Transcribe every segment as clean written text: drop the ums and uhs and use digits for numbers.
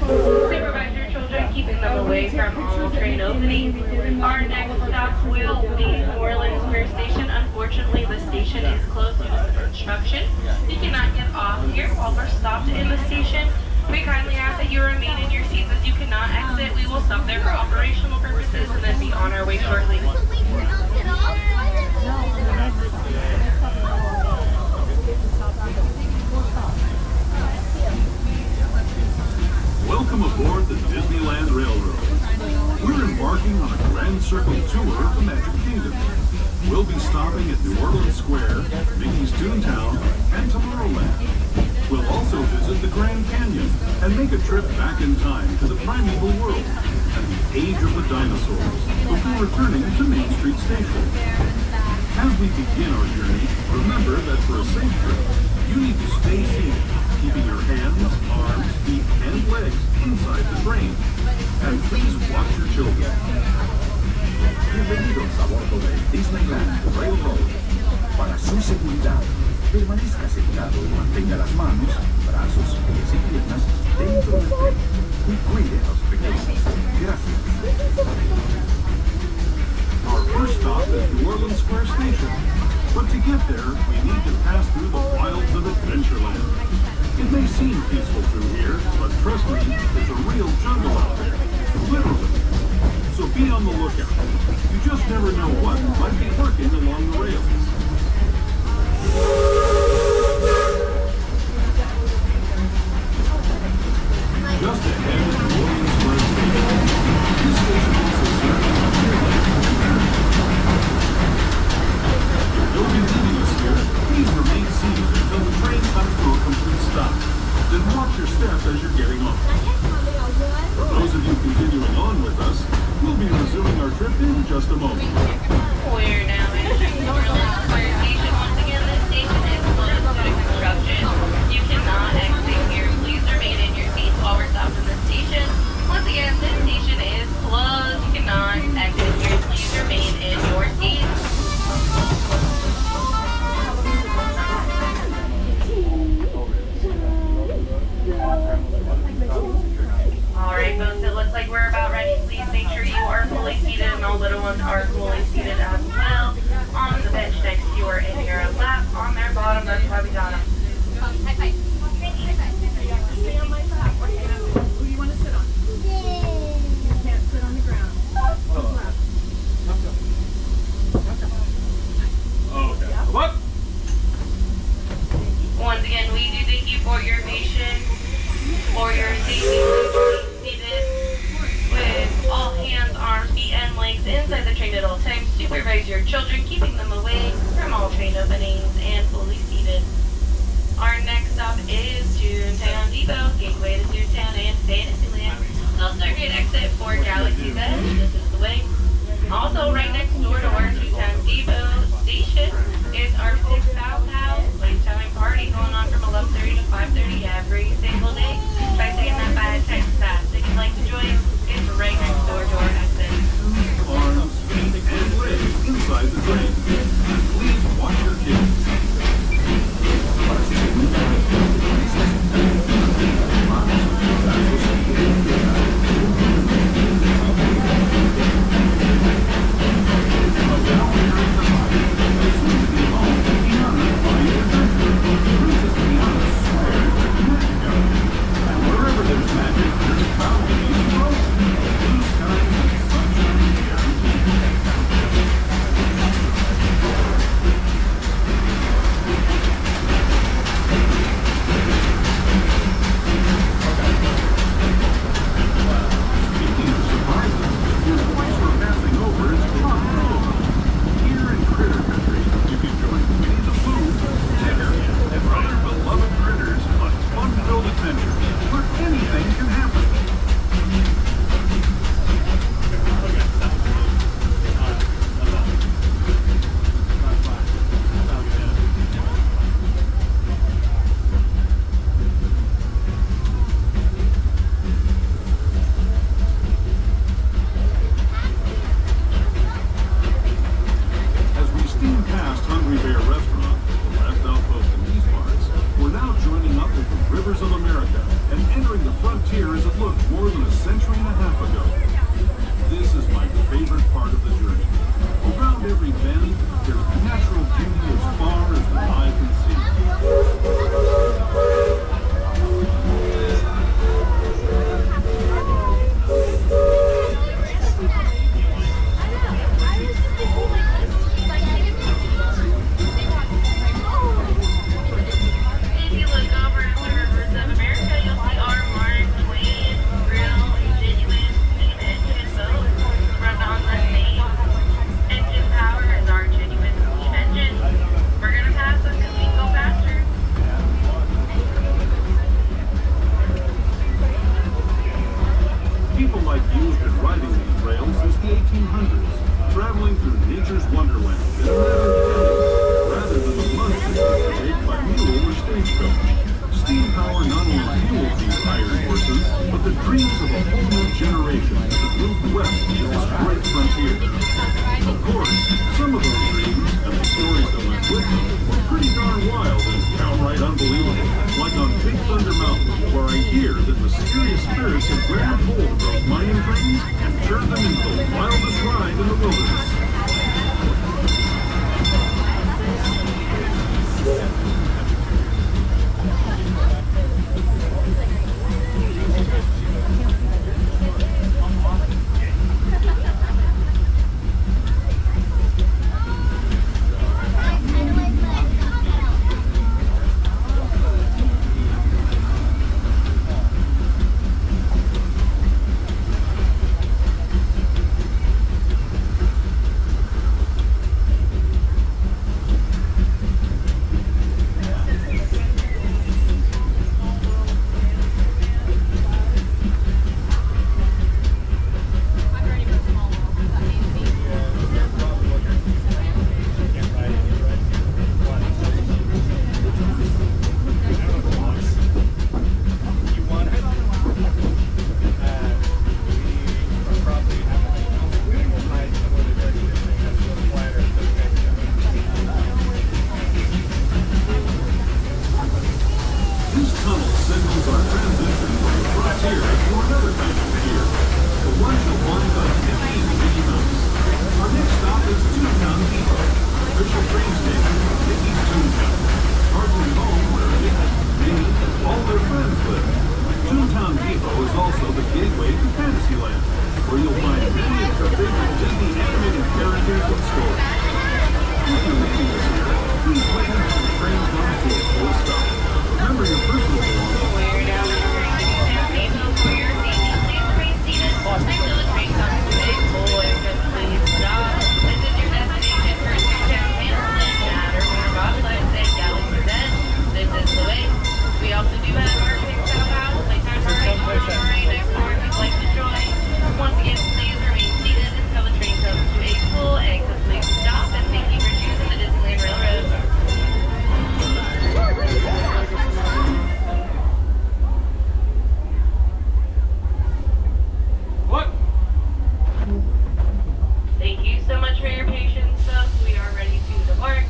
Supervise your children, keeping them away from all train openings. Our next stop will be New Orleans Square Station. Unfortunately, the station is closed due to construction. You cannot get off here while we're stopped in the station. We kindly ask that you remain in your seats as you cannot exit. We will stop there for operational purposes and then be on our way shortly. Welcome aboard the Disneyland Railroad. We're embarking on a grand circle tour of the Magic Kingdom. We'll be stopping at New Orleans Square, Mickey's Toontown, and Tomorrowland. We'll also visit the Grand Canyon and make a trip back in time to the primeval world and the age of the dinosaurs before returning to Main Street Station. As we begin our journey, remember that for a safe trip, you need to stay seated, keeping your hands, arms, feet, and legs inside the train. And please watch your children. Bienvenidos a bordo del Disneyland Railroad. Para su seguridad, permanezca sentado y mantenga las manos, brazos, pies y piernas dentro del tren y cuide a los pequeños. Gracias. Our first stop is New Orleans Square Station. But to get there, we need to pass through the wilds of Adventureland. It may seem peaceful through here, but trust me, it's a real jungle out there. Literally. So be on the lookout. You just never know what might be lurking along the rails. Just ahead is New Orleans Square Station. This station also serves Adventureland. If you'll be leaving us here, please remain seated until the train comes to a complete stop. Then watch your step as you're getting off. For those of you continuing on with us, we'll be resuming our trip in just a moment. We're now entering New Orleans Square Station. Once again, this station is closed due to construction. You cannot exit here. Please remain in your seats while we're stopped in the station. Once again, this station is closed. You cannot exit here. Please remain in your seats. Alright folks, it looks like we're about ready. Please make sure you are fully seated and all little ones are fully seated as well. On the bench next to you or in your lap, on their bottom, that's why we got them. Stay on my lap. Who do you want to sit on? You can't sit on the ground. Okay. What? Once again, we do thank you for your patience, for your safety. Please seated with all hands, arms, feet, and legs inside the train at all times. Supervise your children, keeping them away from all train openings and fully seated. Our next stop is Toontown Depot, gateway to Toontown and Fantasyland. Still Stargate exit for Galaxy's Edge. This is the way. Also, right next door to our Toontown Depot station is our 6th House playtime party going on from 11:30 to 5:30 every single day. Try saying that 5 times fast. If you'd like to join, it's right next door to our exit. Arms, feet, and legs inside the train. And please watch your kids. Para su seguridad, permanezca sentado y mantenga las manos, brazos y piernas People like you have been riding these rails since the 1800s, traveling through nature's wonderland in a matter rather than the months that were made by mule or stagecoach. Steam power not only fuels these iron horses, but the dreams of a whole new generation as it moved west to this great frontier. Of course, some of those dreams and the stories that went with them were pretty darn wild and downright unbelievable. Like on Big Thunder Mountain, where I hear that mysterious spirits have grabbed hold of those mining trains and turned them into the wildest ride in the wilderness. Is also the gateway to Fantasyland, where you'll find many of your favorite Disney animated characters and stories. If you're leaving us here, please wait until the train comes to a full stop. Remember your personal belongings. We're now entering Disneyland Maple for your safety. Please remain seated until the train comes to a full and complete stop. This is your destination for Toontown, Disneyland, Matterhorn, Bobsleds, and Galaxy's Edge. This is the way. We also do have our Pixar House, Playtime Party, next door if you'd like to join. Once again, please remain seated until the train comes to a full and complete stop, and thank you for choosing the Disneyland Railroad. What? Thank you so much for your patience, folks. We are ready to depart.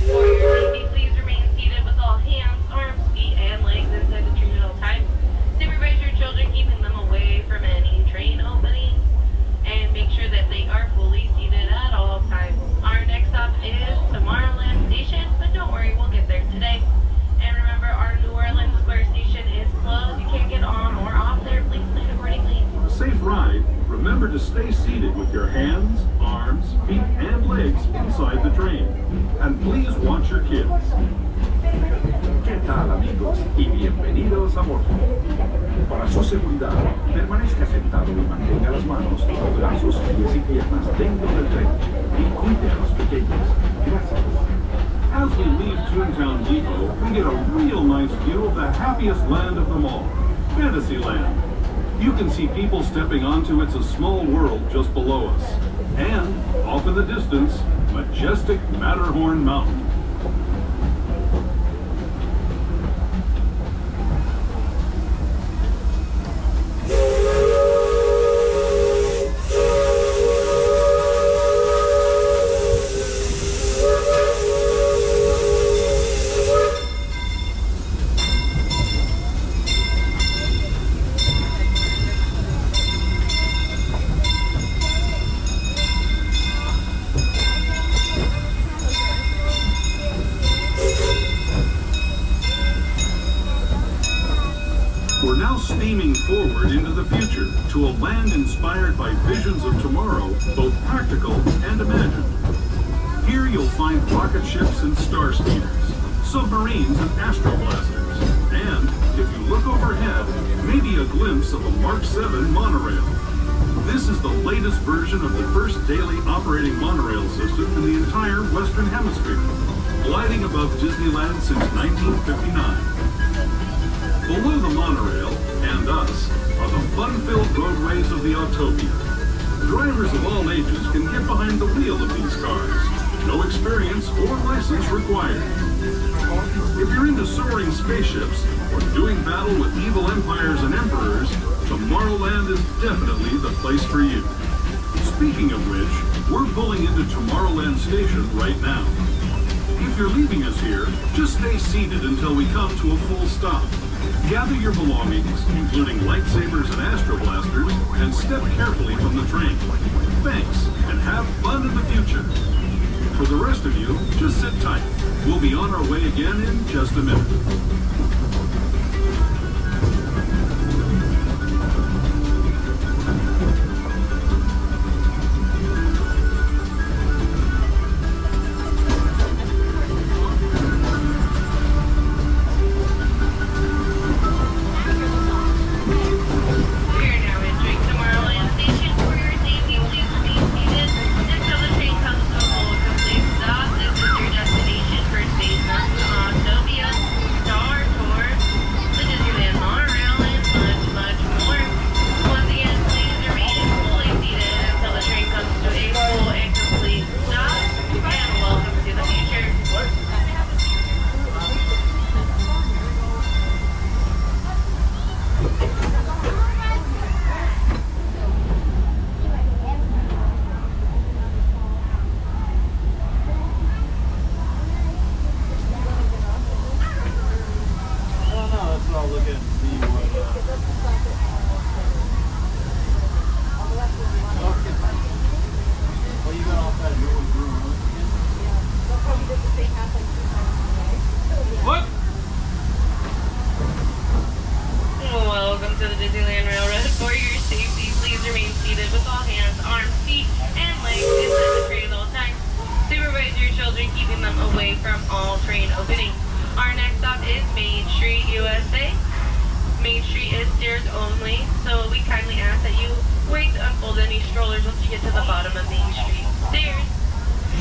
For your safety, please remain seated with all hands, arms, feet, and legs inside the train at all times. Supervise your children, keeping them away from any train openings, and make sure that they are fully seated at all times. Our next stop is Tomorrowland Station, but don't worry, we'll get there today. And remember, our New Orleans Square Station is closed. You can't get on or off there. Please plan accordingly. Safe ride. Remember to stay seated with your hands, arms, feet, and legs inside the train. And please watch your kids. ¿Qué tal, amigos? Y bienvenidos a bordo. Para su seguridad, permanezca sentado y mantenga las manos, los brazos, pies y piernas dentro del tren. Y cuide a los pequeños. Gracias. As we leave Toontown Depot, we get a real nice view of the happiest land of them all, Fantasyland. You can see people stepping onto It's a Small World just below us. And, off in the distance, majestic Matterhorn Mountain. We're now steaming forward into the future to a land inspired by visions of tomorrow, both practical and imagined. Here you'll find rocket ships and star speeders, submarines and astroblasters, and, if you look overhead, maybe a glimpse of a Mark 7 monorail. This is the latest version of the first daily operating monorail system in the entire Western Hemisphere, gliding above Disneyland since 1959. Below the monorail, and us are the fun-filled roadways of the Autopia. Drivers of all ages can get behind the wheel of these cars. No experience or license required. If you're into soaring spaceships or doing battle with evil empires and emperors, Tomorrowland is definitely the place for you. Speaking of which, we're pulling into Tomorrowland Station right now. If you're leaving us here, just stay seated until we come to a full stop. Gather your belongings, including lightsabers and astro blasters, and step carefully from the train. Thanks, and have fun in the future. For the rest of you, just sit tight. We'll be on our way again in just a minute. What? Welcome to the Disneyland Railroad. For your safety, please remain seated with all hands, arms, feet, and legs inside the train at all times. Supervise your children, keeping them away from all train openings. Our next stop is Main Street, USA. Main Street is stairs only, so we kindly ask that you wait to unfold any strollers once you get to the bottom of Main Street stairs.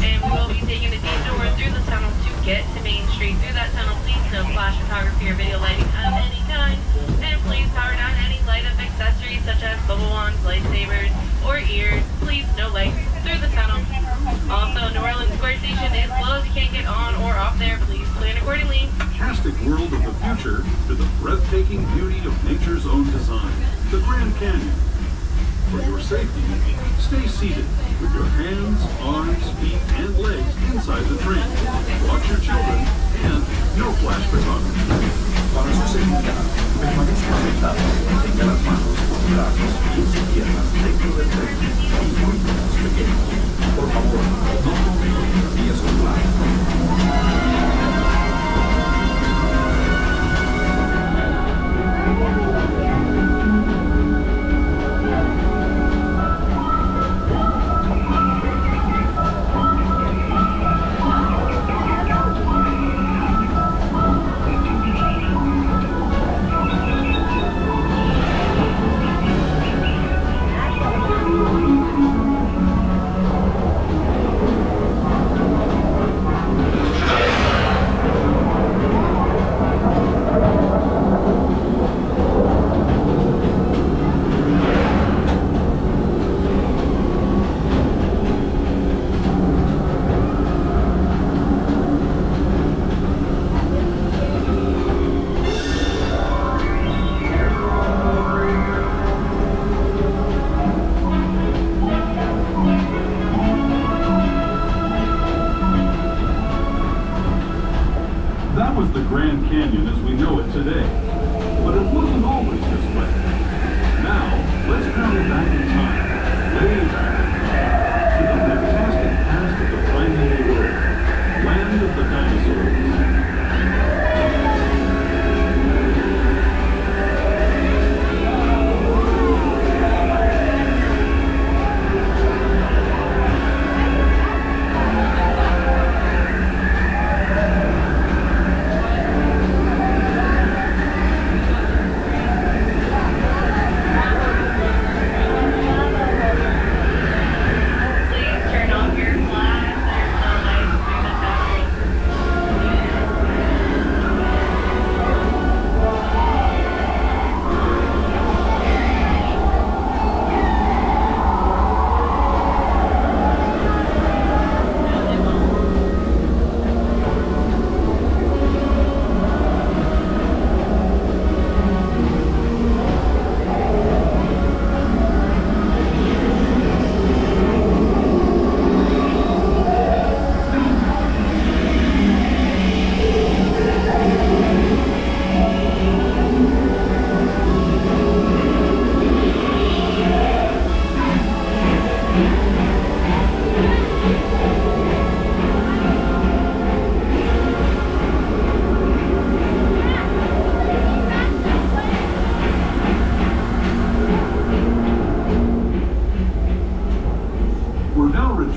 And we will be taking a detour through the tunnel to get to Main Street. Through that tunnel, please no flash photography or video lighting of any kind. And please power down any light-up accessories such as bubble wands, lightsabers, or ears. Please no lights through the tunnel. Also, New Orleans Square Station is closed. You can't get on or off there. Please plan accordingly. Fantastic world of the future to the breathtaking beauty of nature's own design, the Grand Canyon. For your safety, stay seated with your hands, arms, feet, and legs inside the train. Watch your children and no flash photography. Para su seguridad, permanezca sentado, tenga las manos, brazos, pies y piernas dentro del tren y cuide a los pequeños. Por favor, no tome fotografías con flash.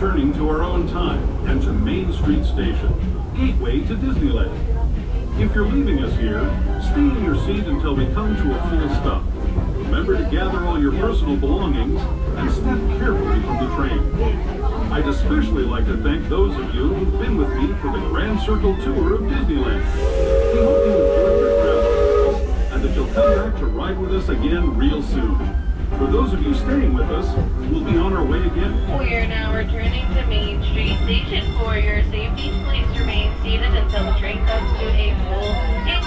returning to our own time and to Main Street Station, gateway to Disneyland. If you're leaving us here, stay in your seat until we come to a full stop. Remember to gather all your personal belongings and step carefully from the train. I'd especially like to thank those of you who've been with me for the Grand Circle Tour of Disneyland. We hope you enjoyed your travels and that you'll come back to ride with us again real soon. For those of you staying with us, we'll be on our way again. We are now returning to Main Street Station. For your safety, please remain seated until the train comes to a full